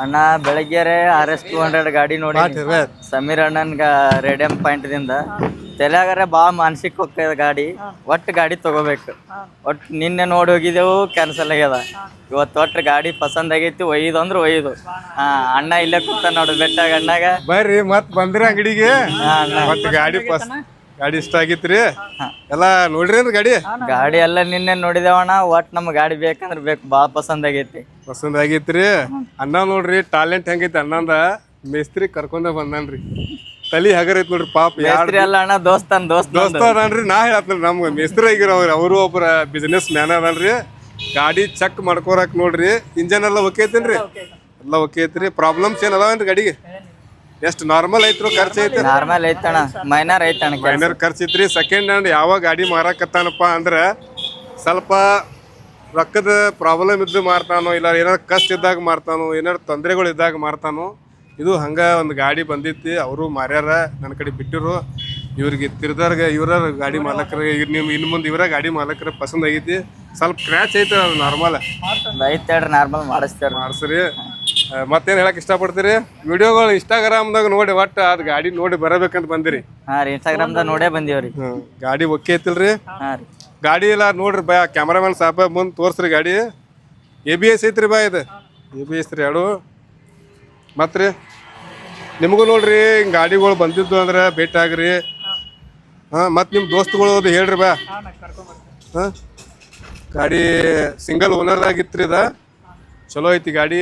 ಅಣ್ಣ ಬೆಳಗ್ಗೆ RS 200 ಗಾಡಿ ನೋಡಿ ಸಮೀರ್ ಅಣ್ಣನ್ ರೇಡಿಯಂ ಪಾಯಿಂಟ್ ದಿಂದ ತಲೆಯಾಗಾರೆ ಮಾನಸಿಕ ಹೋಗ್ತದ ಗಾಡಿ. ಒಟ್ಟು ಗಾಡಿ ತಗೋಬೇಕು. ಒಟ್ಟು ನಿನ್ನೆ ನೋಡಿ ಹೋಗಿದ್ದೆವು, ಕ್ಯಾನ್ಸಲ್ ಆಗ್ಯದ. ಇವತ್ತು ಒಟ್ಟು ಗಾಡಿ ಪಸಂದ್ ಆಗೈತಿ. ಒಯ್ದು ಅಂದ್ರೆ ಒಯ್ದು. ಅಣ್ಣ ಇಲ್ಲೇ ಕೂತ ನೋಡು ಬೆಟ್ಟಾಗ ಅಣ್ಣಾಗ ಬರ್ರಿ ಮತ್ ಬಂದ್ರಿ ಅಂಗಡಿಗೆ. ಮತ್ ಗಾಡಿ ಇಷ್ಟ ಆಗಿತ್ರಿ ಎಲ್ಲಾ ನೋಡ್ರಿ ಗಾಡಿ ಎಲ್ಲ ನಿನ್ನೆ ನೋಡಿದೇವಣ್ಣ. ಒಟ್ಟು ನಮ್ ಗಾಡಿ ಬೇಕಂದ್ರೆ ಬೇಕು, ಭಾಳ ಪಸಂದ್ ಆಗೈತಿ. ಪಸಂದ್ ಆಗೈತ್ರಿ. ಅಣ್ಣ ನೋಡ್ರಿ ಟ್ಯಾಲೆಂಟ್ ಹೆಂಗೈತಿ ಅಣ್ಣಂದ. ಮೇಸ್ತ್ರಿ ಕರ್ಕೊಂಡ ಬಂದನ್ರಿ. ತಲಿ ಹಗರೈತ್ ನೋಡ್ರಿ ಪಾಪ. ಮೇಸ್ತ್ರಿ ಅಲ್ಲ ಅಣ್ಣ, ದೋಸ್ತ ಅದನ್ರಿ. ನಾ ಹೇಳತ್ರಿ ನಮ್ಗೆ ಮೇಸ್ತ್ರಿ ಆಗಿರೋವ್ರಿ. ಅವರು ಒಬ್ಬರ ಬಿಸಿನೆಸ್ ಮ್ಯಾನ್ ಅದನ್ರಿ. ಗಾಡಿ ಚೆಕ್ ಮಾಡ್ಕೋರಕ್ ನೋಡ್ರಿ. ಇಂಜನ್ ಎಲ್ಲ ಓಕೆ ಐತೇನ್ರಿ? ಎಲ್ಲ ಓಕೆ ಐತ್ರಿ. ಪ್ರಾಬ್ಲಮ್ಸ್ ಏನ್ ಅದಾವೇನ್ರಿ ಗಾಡಿಗೆ? ಎಷ್ಟು ನಾರ್ಮಲ್ ಐತ್ರು ಖರ್ಚು ಐತಿ? ನಾರ್ಮಲ್ ಐತಣ್ಣ, ಮೈನರ್ ಐತಣ್ಣ. ಮೈನರ್ ಖರ್ಚು ಐತ್ರಿ. ಸೆಕೆಂಡ್ ಹ್ಯಾಂಡ್ ಯಾವ ಗಾಡಿ ಮಾರಾಕತ್ತಾನಪ್ಪ ಅಂದ್ರೆ ಸ್ವಲ್ಪ ರೊಕ್ಕದ ಪ್ರಾಬ್ಲಮ್ ಇದ್ದು ಮಾರ್ತಾನೋ, ಇಲ್ಲ ಏನಾರು ಕಷ್ಟ ಇದ್ದಾಗ ಮಾರ್ತಾನೋ, ಏನಾರು ತೊಂದರೆಗಳು ಇದ್ದಾಗ ಮಾರ್ತಾನೋ. ಇದು ಹಂಗ ಒಂದು ಗಾಡಿ ಬಂದೈತಿ. ಅವರು ಮಾರ್ಯಾರ, ನನ್ನ ಕಡೆ ಬಿಟ್ಟಿರು. ಇವ್ರಿಗೆ ತಿರ್ದಾರ್ಗ ಇವರ ಗಾಡಿ ಮಾಲಕರ ನಿಮ್ ಇನ್ನು ಮುಂದೆ ಇವರ ಗಾಡಿ ಮಾಲಕರ ಪಸಂದ್ ಆಗೈತಿ. ಸ್ವಲ್ಪ ಕ್ರ್ಯಾಚ್ ಐತೆ, ಅದು ನಾರ್ಮಲ್ ಐತೇಳ್ರಿ. ನಾರ್ಮಲ್ ಮಾಡಿಸ್ರಿ. ಮತ್ತೇನ್ ಹೇಳಕ್ ಇಷ್ಟಪಡ್ತೀರಿ? ವಿಡಿಯೋಗಳು ಇನ್ಸ್ಟಾಗ್ರಾಮ್ದಾಗ ನೋಡಿ ಒಟ್ಟು ಅದ್ ಗಾಡಿ ನೋಡಿ ಬರಬೇಕಂತ ಬಂದಿರಿ? ಇನ್ಸ್ಟಾಗ್ರಾಮ್ದಾಗ ನೋಡೇ ಬಂದೀವ್ರಿ. ಗಾಡಿ ಓಕೆ ಐತಿಲ್ರಿ? ಗಾಡಿ ಎಲ್ಲ ನೋಡ್ರಿ ಬಾ, ಕ್ಯಾಮ್ರಾಮನ್ ಸಾಪ ಮುಂದೆ ತೋರ್ಸ್ರಿ ಗಾಡಿ. ABS ಐತ್ರಿ ಬಾ, ಇದು ABS ರೀ ಎರಡು. ಮತ್ರಿ ನಿಮಗೂ ನೋಡ್ರಿ ಹಿಂಗೆ ಗಾಡಿಗಳು ಬಂದಿದ್ದು ಅಂದ್ರೆ ಭೇಟಿ ಆಗ್ರಿ. ಮತ್ತು ನಿಮ್ಮ ದೋಸ್ತುಗಳು ಅದು ಹೇಳ್ರಿ ಬಾ. ಗಾಡಿ ಸಿಂಗಲ್ ಓನರ್ ಆಗಿತ್ರಿ. ಚಲೋ ಐತಿ ಗಾಡಿ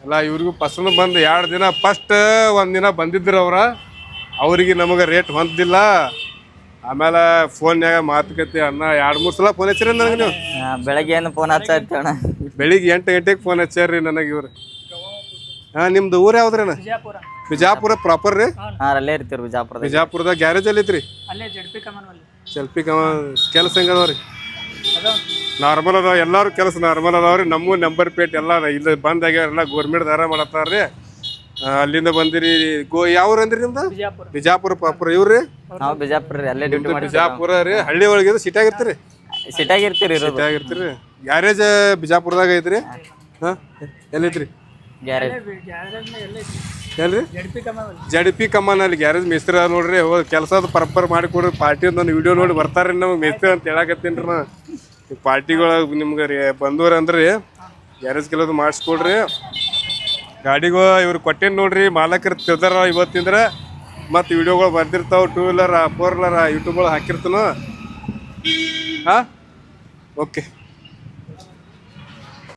ಎಲ್ಲ. ಇವ್ರಿಗೂ ಪಸಂದ್ ಬಂದು 2 ದಿನ ಫಸ್ಟ್ ಒಂದಿನ ಬಂದಿದ್ರು ಅವ್ರಿಗೆ ನಮಗೆ ರೇಟ್ ಹೊಂದಿಲ್ಲ. ಆಮೇಲೆ ಫೋನ್ಯಾಗ ಮಾತುಕತೆ ಅಣ್ಣ 2-3 ಸಲ ಫೋನ್ ಹಚ್ಚಿರಿ ನನಗೆ. ನೀವು ಬೆಳಗ್ಗೆ ಏನು ಫೋನ್ ಹಚ್ಚಣ? ಬೆಳಿಗ್ಗೆ 8 ಗಂಟೆಗೆ ಫೋನ್ ಹಚ್ಚಾರ್ರಿ ನನಗೆ ಇವ್ರು. ನಿಮ್ದು ಊರು ಯಾವ್ದ್ರಿ? ಬಿಜಾಪುರ ಪ್ರಾಪರ್ ರೀ? ಅಲ್ಲೇ ಇರ್ತೀರಿ ಬಿಜಾಪುರದಾಗ. ಗ್ಯಾರೇಜ್ ಅಲ್ಲಿ ಐತ್ರಿ? ಜಲ್ಪಿ ಕಮಾನ್. ಕೆಲಸ ಹೆಂಗದವ್ರಿ? ನಾರ್ಮಲ್ ಅದಾವ. ಎಲ್ಲಾರು ಕೆಲಸ ನಾರ್ಮಲ್ ಅದಾವ್ರಿ. ನಮ್ಮ ನಂಬರ್ ಪ್ಲೇಟ್ ಎಲ್ಲ ಇಲ್ಲಿ ಬಂದಾಗ್ಯಾವ. ಎಲ್ಲ ಗೌರ್ಮೆಂಟ್ ದಾರ ಮಾಡತ್ತಾರ್ರಿ. ಅಲ್ಲಿಂದ ಬಂದಿರಿ. ಯಾವ್ರು ಅಂದ್ರಿ ನಿಮ್ದು? ಬಿಜಾಪುರ ಪ್ರಾಪರ್. ಇವ್ರಿ ನಾವು ಬಿಜಾಪುರ ರೀ. ಅಲ್ಲೇ ಡ್ಯೂಟಿ ಮಾಡಿ. ಬಿಜಾಪುರ ರೀ. ಹಳ್ಳಿ ಒಳಗೆ ಸಿಟಿಯಾಗಿರ್ತೀರಿ? ಸಿಟಿಯಾಗಿರ್ತೀರಿ. ಸಿಟಿಯಾಗಿರ್ತೀರಿ. ಗ್ಯಾರೇಜ್ ಬಿಜಾಪುರದಾಗ ಐತ್ರಿ? ಎಲ್ಲೈತ್ರಿ ಗ್ಯಾರೇಜ್? ಎಲ್ರಿ? JDP ಕಮಾನಲ್ಲಿ ಗ್ಯಾರೇಜ್ ಮೇಸ್ತ್ರಿ ನೋಡ್ರಿ. ಕೆಲಸದ ಪರ್ಪರ್ ಮಾಡಿಕೊಡ್ರಿ. ಪಾರ್ಟಿ ಒಂದು ವಿಡಿಯೋ ನೋಡಿ ಬರ್ತಾರ್ರಿ ನಮ್ಗೆ ಮೇಸ್ತ್ರಿ ಅಂತ ಹೇಳಕತ್ತೀನಿ ರೀ. ನಾ ಪಾರ್ಟಿಗಳು ನಿಮ್ಗೆ ರೀ ಬಂದವ್ರಿ ಅಂದ್ರೆ ಗ್ಯಾರೇಜ್ ಕೆಲಸ ಮಾಡಿಸ್ಕೊಡ್ರಿ. ಗಾಡಿಗಳು ಇವ್ರು ಕೊಟ್ಟೇನು ನೋಡ್ರಿ. ಮಾಲಕರು ತಿಳ್ದಾರ ಇವತ್ತಿಂದ್ರೆ. ಮತ್ತು ವಿಡಿಯೋಗಳು ಬರ್ದಿರ್ತಾವೆ. 2 ವೀಲರ್ 4 ವೀಲರ್ ಯೂಟ್ಯೂಬ್ಗಳು ಹಾಕಿರ್ತಾನೋ. ಓಕೆ.